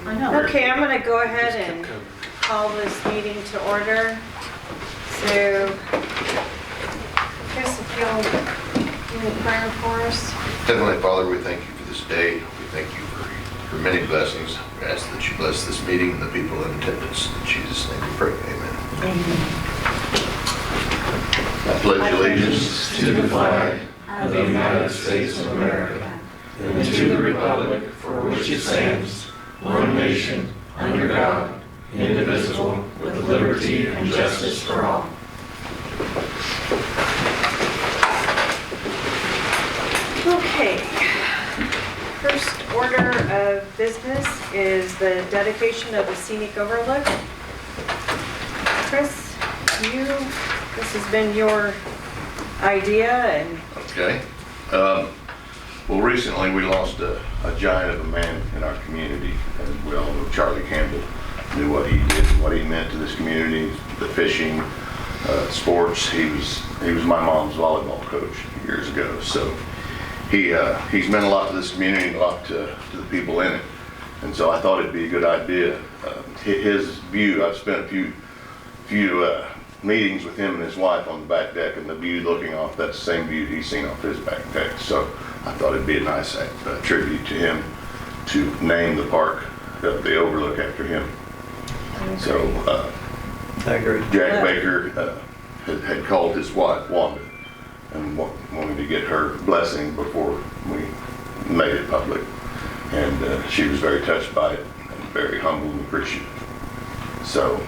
I know. Okay, I'm gonna go ahead and call this meeting to order. So, Chris, if you'll do a prayer for us. Heavenly Father, we thank you for this day. We thank you for many blessings. We ask that you bless this meeting and the people in attendance. In Jesus' name we pray. Amen. I pledge allegiance To the flag of the United States of America and to the republic for which it stands, one nation, under God, indivisible, with liberty and justice for all. Okay. First order of business is the dedication of the scenic overlook. Chris, this has been your idea and... Okay. Well, recently we lost a giant of a man in our community, and we all know Charlie Campbell knew what he did and what he meant to this community, the fishing, sports. He was my mom's volleyball coach years ago, so he's meant a lot to this community and a lot to the people in it, and so I thought it'd be a good idea. His view, I've spent a few meetings with him and his wife on the back deck, and the view looking off, that's the same view he's seen off his back deck. So I thought it'd be a nice tribute to him to name the park, the overlook, after him. So I agree. Jack Baker had called his wife Wanda and wanted to get her blessing before we made it public, and she was very touched by it and very humble and appreciative. So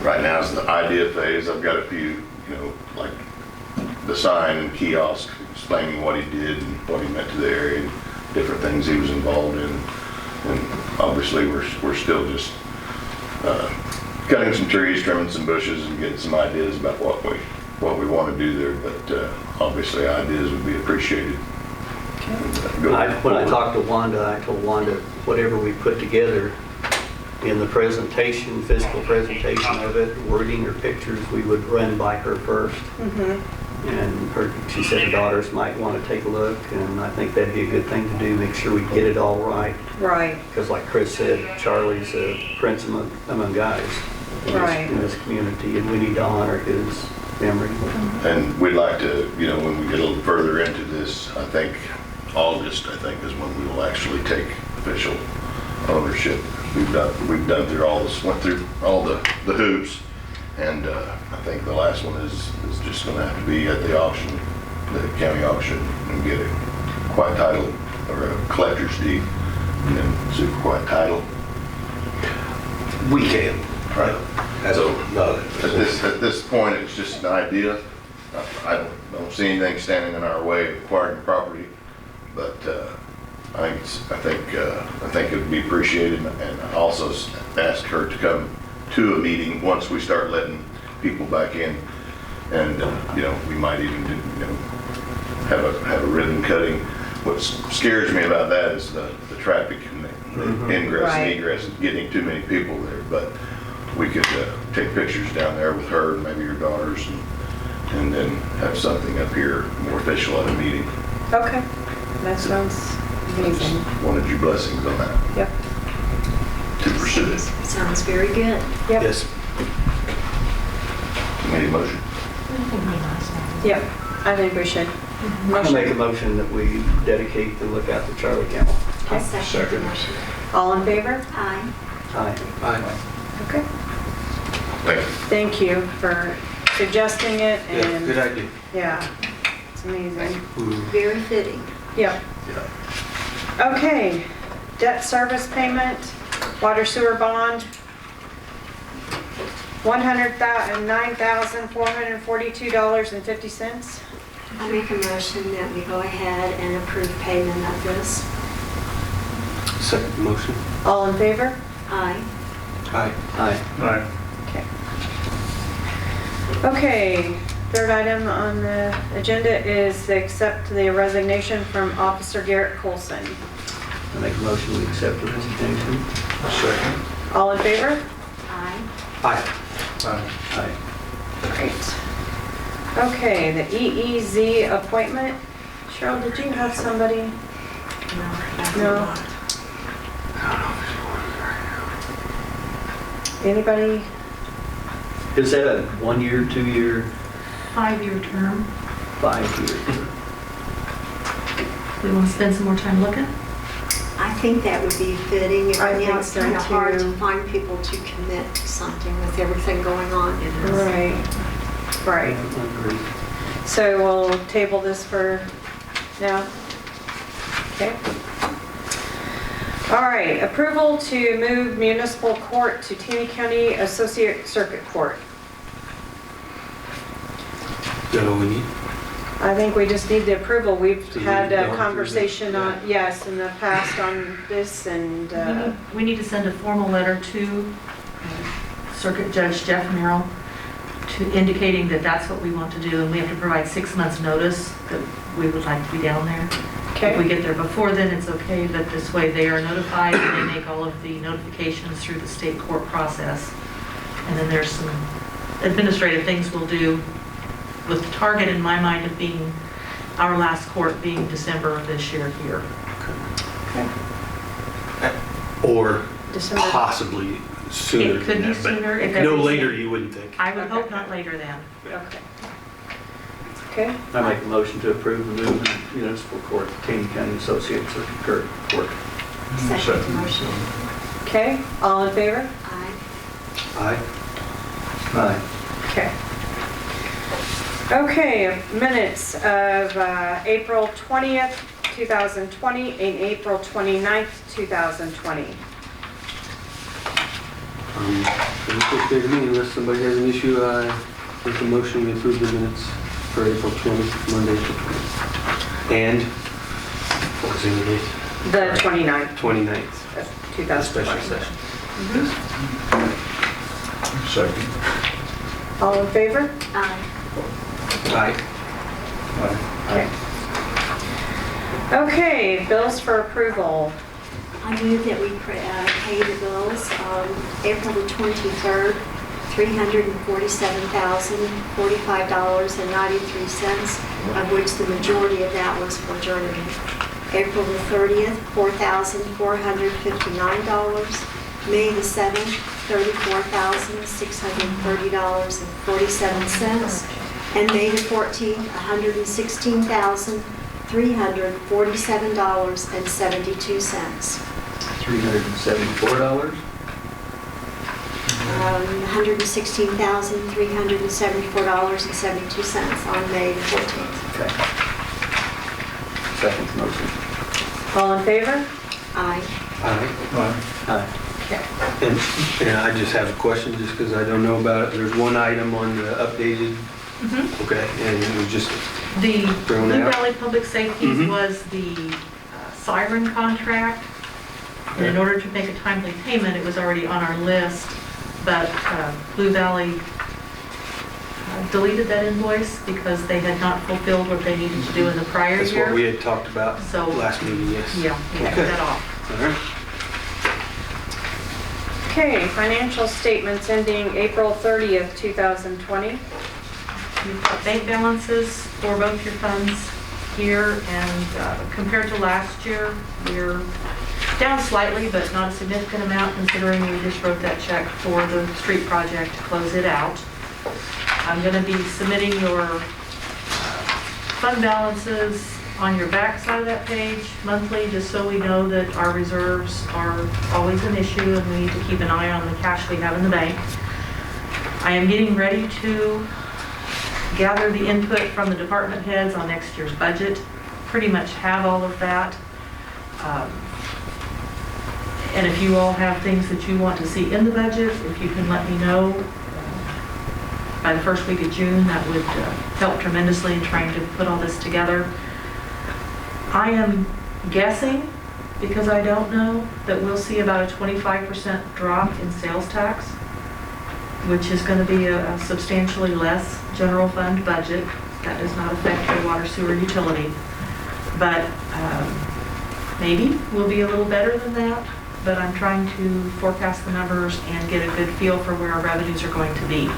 right now is the idea phase. I've got a few, like the sign and kiosk explaining what he did and what he meant to the area and different things he was involved in. And obviously we're still just cutting some trees, trimming some bushes, and getting some ideas about what we want to do there. But obviously ideas would be appreciated. When I talked to Wanda, I told Wanda whatever we put together in the presentation, physical presentation of it, wording or pictures, we would run by her first. And she said her daughters might want to take a look, and I think that'd be a good thing to do, make sure we get it all right. Right. Because like Chris said, Charlie's a prince among guys in this community, and we need to honor his memory. And we'd like to, when we get a little further into this, I think August, is when we will actually take official ownership. We've done through all this, went through all the hoops, and I think the last one is just going to have to be at the auction, the county auction, and get a quiet title or a collector's deed, and then super quiet title. We can. Right. So at this point, it's just an idea. I don't see anything standing in our way of acquiring the property, but I think it would be appreciated, and I also asked her to come to a meeting once we start letting people back in, and we might even have a ribbon cutting. What scares me about that is the traffic and the ingress and egress, getting too many people there. But we could take pictures down there with her and maybe your daughters, and then have something up here more official at a meeting. Okay, that sounds amazing. Wanted your blessings on that. Yep. To pursue it. Sounds very good. Yep. Yes. Need a motion? Yep, I think we should. I make a motion that we dedicate the lookout to Charlie Campbell. I'll second the motion. All in favor? Aye. Aye. Okay. Thank you. Thank you for suggesting it, and good idea. yeah, it's amazing. Very fitting. Yep. Yeah. Okay, debt service payment, water sewer bond, $109,442.50. I make a motion that we go ahead and approve payment of this. Second motion. All in favor? Aye. Aye. Aye. Okay. Okay, third item on the agenda is to accept the resignation from Officer Garrett Colson. I make a motion we accept the resignation. Second. All in favor? Aye. Aye. Aye. Great. Okay, the EEZ appointment. Cheryl, did you have somebody? No. No. Anybody? Is that a 1 year, 2 year, 5-year term. 5 year? We want to spend some more time looking? I think that would be fitting. I Right think now, it's so, kind of hard too. to find people to commit to something with everything going on. Right. Right. I agree. So we'll table this for now? Okay. All right, approval to move municipal court to Taney County Associate Circuit Court. Is that all we need? I think we just need the approval. We've So we had need to a go conversation through on, that, yes, in the past on this and, We need to send a formal letter to Circuit Judge Jeff Merrill to indicating that that's what we want to do, and we have to provide 6 months' notice that we would like to be down there. If we okay, get there before then, it's okay, but this way they are notified and they make all of the notifications through the state court process. And then there's some administrative things we'll do with the target in my mind of being, our last court being December of this year here. Or December. possibly sooner It could than be that, but sooner if no everything- later, you wouldn't think. I would hope not later than. Okay. Okay, I make a motion to approve the movement of municipal court to Taney County Associate Circuit Court. Second motion. okay, all in favor? Aye. Aye. Aye. Okay. Okay, minutes of April 20th, 2020 and April 29th, 2020. It's okay to me unless somebody has an issue. I make a motion we approve the minutes for April 20th, Monday, April 20th. And, what was the other date? The 29th 29th. of The special 2020. session. Second. All in favor? Aye. Aye. Okay. Okay, bills for approval. I move that we pay the bills on April the 23rd, $347,045.93, of which the majority of that was for journeyman. April the 30th, $4,459. May the 7th, $34,630.47. And May the 14th, $116,347.72. $374? $116,374.72 on May the 14th. Okay. Second motion. All in favor? Aye. Aye. Aye. Okay. And I just have a question, just because I don't know about it. There's one item on the updated, okay, and it was just, The Thrown Blue out. Valley Public Safety Mhm. was the siren contract. And in order to make a timely payment, it was already on our list, but Blue Valley deleted that invoice because they had not fulfilled what they needed to do in the prior that's what we year. had talked about So- last meeting, yes. Yeah, we took Okay. that off. All right. Okay, financial statements ending April 30th, 2020. You've got bank balances for both your funds here, and compared to last year, we're down slightly, but not a significant amount considering we just wrote that check for the street project to close it out. I'm going to be submitting your fund balances on your back side of that page monthly, just so we know that our reserves are always an issue and we need to keep an eye on the cash we have in the bank. I am getting ready to gather the input from the department heads on next year's budget. Pretty much have all of that. And if you all have things that you want to see in the budget, if you can let me know by the first week of June, that would help tremendously in trying to put all this together. I am guessing, because I don't know, that we'll see about a 25% drop in sales tax, which is going to be a substantially less general fund budget. That does not affect your water, sewer, utility. But maybe we'll be a little better than that. But I'm trying to forecast the numbers and get a good feel for where our revenues are going to be.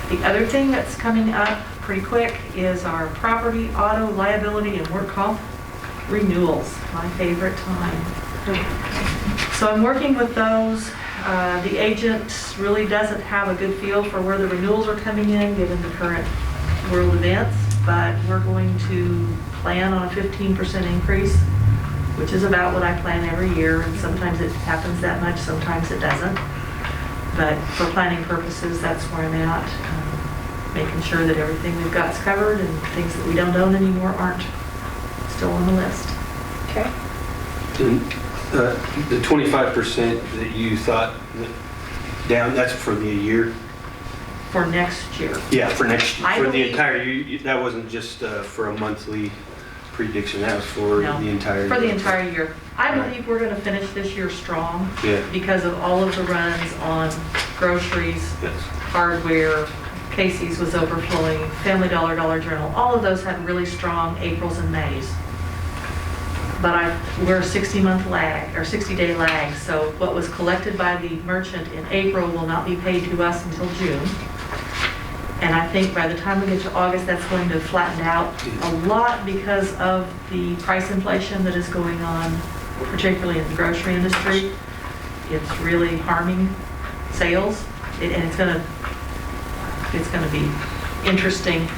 The other thing that's coming up pretty quick is our property, auto, liability, and work comp renewals, my favorite time. So I'm working with those. The agent really doesn't have a good feel for where the renewals are coming in, given the current world events, but we're going to plan on a 15% increase, which is about what I plan every year, and sometimes it happens that much, sometimes it doesn't. But for planning purposes, that's where I'm at, making sure that everything we've got's covered and things that we don't own anymore aren't still on the list. Okay. And, the 25% that you thought down, that's for the year? For next year. Yeah, for I for the believe- entire year. That wasn't just for a monthly prediction, that was for No, the entire year. For the entire year. I believe we're gonna finish this year strong Yeah. because of all of the runs on groceries, Yes. hardware, Casey's was overflowing, Family Dollar, Dollar General, all of those had really strong Aprils and Mays. But we're a 60-month lag, or 60-day lag, so what was collected by the merchant in April will not be paid to us until June. And I think by the time we get to August, that's going to flatten out a lot because of the price inflation that is going on, particularly in the grocery industry. It's really harming sales, and it's going to be interesting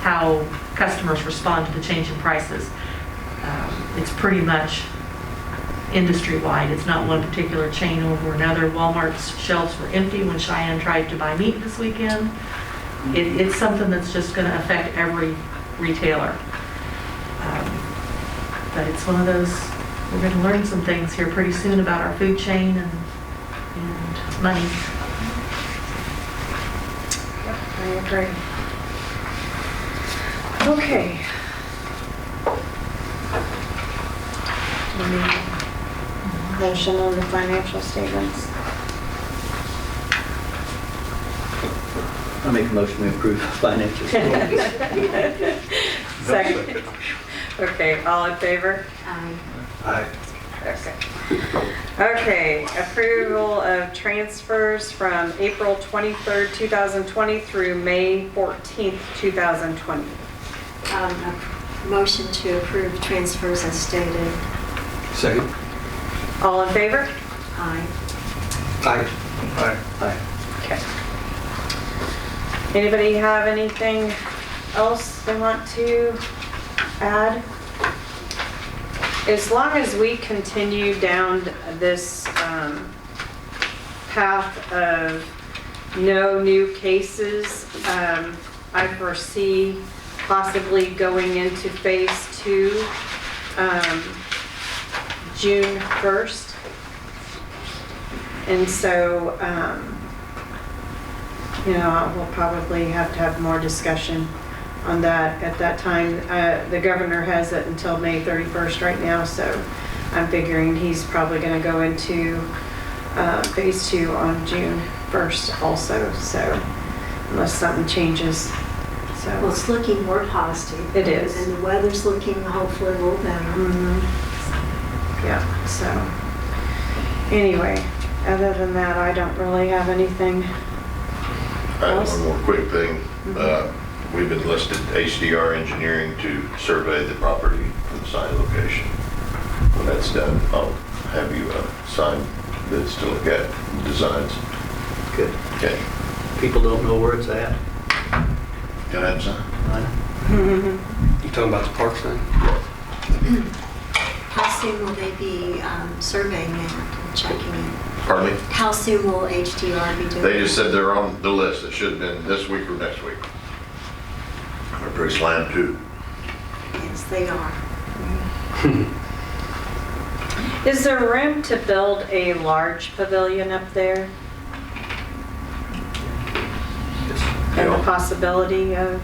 how customers respond to the change in prices. It's pretty much industry-wide. It's not one particular chain over another. Walmart's shelves were empty when Cheyenne tried to buy meat this weekend. It's something that's just going to affect every retailer. But it's one of those, we're going to learn some things here pretty soon about our food chain and money. I agree. Okay. Motion on the financial statements. I make a motion to approve financial statements. Second. Okay, all in favor? Aye. Okay. Okay, approval of transfers from April 23rd, 2020 through May 14th, 2020. A motion to approve transfers as stated. Second? All in favor? Aye. Aye. Aye. Aye. Okay. Anybody have anything else they want to add? As long as we continue down this path of no new cases, I foresee possibly going into phase 2 June 1st. And so, we'll probably have to have more discussion on that at that time. The governor has it until May 31st right now, so I'm figuring he's probably going to go into phase 2 on June 1st also, so unless something changes. Well, it's looking more positive. It is. And the weather's looking hopefully a little better. Yeah, so anyway, other than that, I don't really have anything. I have one more quick thing. We've enlisted HDR Engineering to survey the property for the sign location. When that's done, I'll have you sign bids to look at designs. Good. Okay. People don't know where it's at. Can I have some? You talking about the park sign? How soon will they be surveying it and checking it? Pardon me? How soon will HDR be doing it? They just said they're on the list. It should have been this week or next week. They're pretty slammed too. Yes, they are. Is there room to build a large pavilion up there? And the possibility of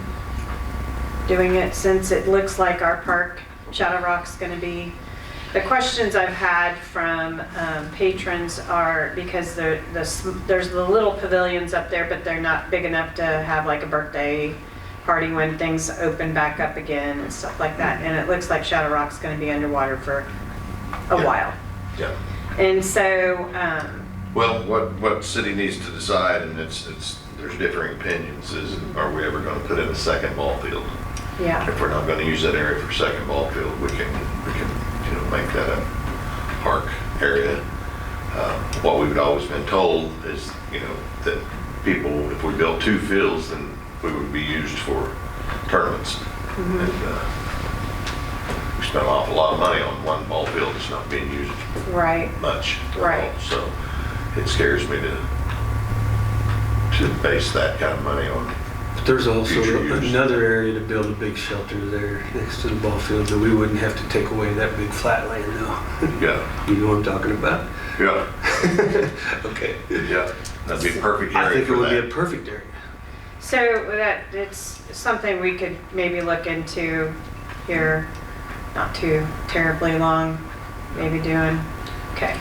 doing it, since it looks like our park, Shadow Rock's going to be. The questions I've had from patrons are because there's the little pavilions up there, but they're not big enough to have like a birthday party when things open back up again and stuff like that. And it looks like Shadow Rock's going to be underwater for a while. Yeah. And so, Well, what city needs to decide, and there's differing opinions, is are we ever going to put in a second ball field? yeah. If we're not going to use that area for a second ball field, we can make that a park area. what we've always been told is, that people, if we built 2 fields, then we would be used for tournaments. And we spent an awful lot of money on one ball field that's not being used Right. much. at Right. all. So it scares me to base that kind of money on. But there's also Future use. another area to build a big shelter there next to the ball field that we wouldn't have to take away that big flat land though. Yeah, You know what I'm talking about? yeah, Okay. yeah. That'd be a perfect I area think it for would be a that. perfect area. So that, it's something we could maybe look into here, not too terribly long, maybe doing, okay.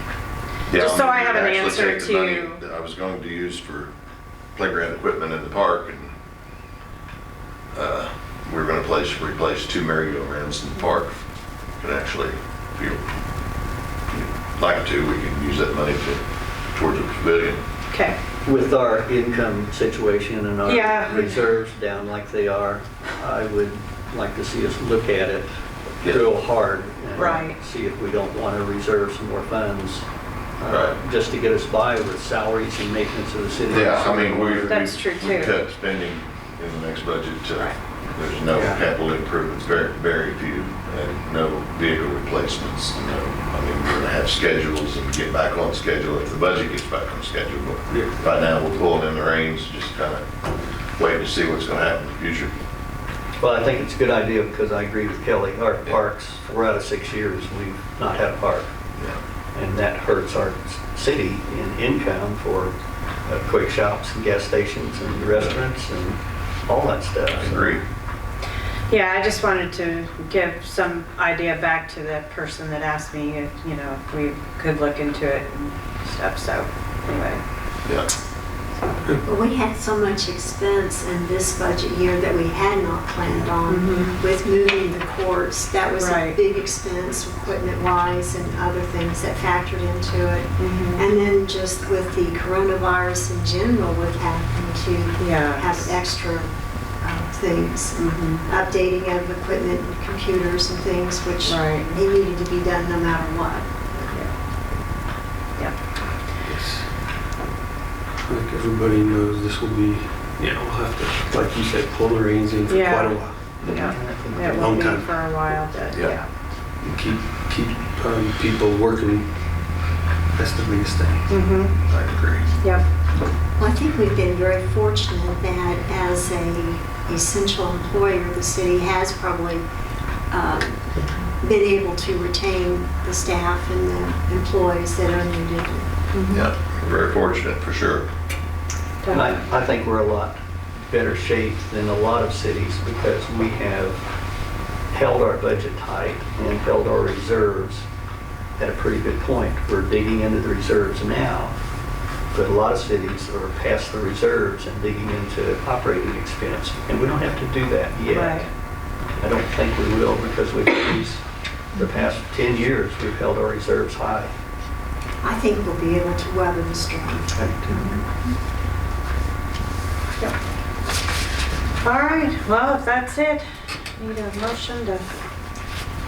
Yeah, Just so I mean, have an actually answer take the money to- that I was going to use for playground equipment in the park, and we were going to replace 2 merry-go-rounds in the park. And actually, if you'd like to, we can use that money towards the pavilion. Okay, With our income situation and our Yeah. reserves down like they are, I would like to see us look at it Yeah. real hard. And Right. see if we don't want to reserve some more funds. Right. Just to get us by with salaries and maintenance of the city. Yeah, I mean, That's true, we too. cut spending in the next budget. Right. There's no Yeah. capital improvements, very few, and no vehicle replacements. No, I mean, we're gonna have schedules and get back on schedule if the budget gets back on schedule. But Yeah. right now, we're pulling in the reins, just kind of waiting to see what's gonna happen in the future. Well, I think it's a good idea because I agree with Kelly. Our parks, 4 out of 6 years, we've not had a park. Yeah. And that hurts our city in income for quick shops and gas stations and restaurants and all that stuff. I agree. yeah, I just wanted to give some idea back to the person that asked me if, if we could look into it and stuff, so, anyway. Yeah. But we had so much expense in this budget year that we had not planned on with moving the courts. That was a Right. big expense, equipment-wise, and other things that factored into it. And then just with the coronavirus in general, with having to Yeah. have extra things, updating of equipment, and computers and things, which Right. they needed to be done no matter what. Yeah. Yes. Like everybody knows, this will be, we'll have to, like you said, pull the reins in for Yeah. quite a while. Yeah, it will Long be time. for a while, but, Yeah. yeah. And keep people working. That's the biggest thing. I agree. Yep, Well, I think we've been very fortunate that as a essential employer, the city has probably been able to retain the staff and the employees that are needed. Yeah, we're very fortunate, for sure. And I think we're a lot better shape than a lot of cities because we have held our budget tight and held our reserves at a pretty good point. We're digging into the reserves now, but a lot of cities are past the reserves and digging into operating expense, and we don't have to do that yet. right. I don't think we will because the past 10 years, we've held our reserves high. I think we'll be able to weather the storm. Yep. All right, well, if that's it, need a motion to,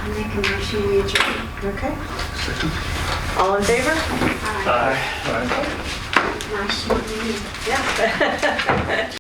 I make a motion, we adjourn. okay. All in favor? Nice short meeting. Yeah.